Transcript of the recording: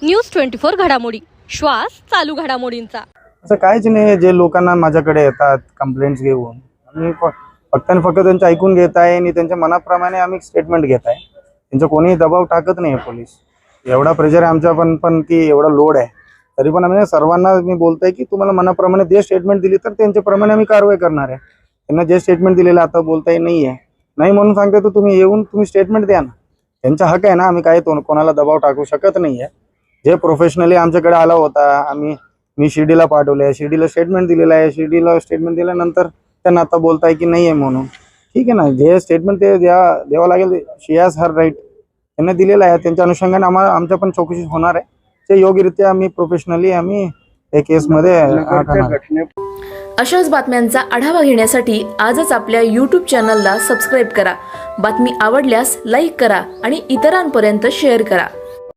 News 24 घडामोडी, श्वास चालू घडामोडींचा। असं काहीच नाही, जे लोकांना माझ्याकडे येतात कंप्लेंट्स घेऊन, आम्ही फक्त आणि फक्त त्यांचं ऐकून घेत आहे आणि त्यांच्या मनाप्रमाणे आम्ही स्टेटमेंट घेत आहे। त्यांचं कोणीही दबाव टाकत नाही पोलीस। एवढा प्रेशर आहे आमच्या पण की एवढा लोड आहे, तरी पण आम्ही सर्वांना मी बोलतोय की तुम्हाला मनाप्रमाणे जे स्टेटमेंट दिली तर त्यांच्याप्रमाणे आम्ही कारवाई करणार आहे। त्यांना जे स्टेटमेंट दिलेलं आता बोलताय नाही म्हणून सांगते, तर तुम्ही येऊन तुम्ही स्टेटमेंट द्या ना, त्यांचा हक आहे ना। आम्ही काही कोणाला दबाव टाकू शकत नाहीये। जे प्रोफेशनली आमच्याकडे आला होता, मी शिर्डीला पाठवले, शिर्डीला स्टेटमेंट दिलेलं आहे, शिर्डीला स्टेटमेंट दिल्यानंतर त्यांना आता बोलताय की नाही आहे म्हणून। ठीक आहे ना, जे स्टेटमेंट ते द्यावं लागेल, शी हॅज हर राईट, त्यांना दिलेलं आहे। त्यांच्या अनुषंगाने आमच्या पण चौकशी होणार आहे, ते योग्यरित्या आम्ही प्रोफेशनली आम्ही या केसमध्ये। अशाच बातम्यांचा आढावा घेण्यासाठी आजच आपल्या YouTube चॅनलला सबस्क्राईब करा। बातमी आवडल्यास लाईक करा आणि इतरांपर्यंत शेअर करा।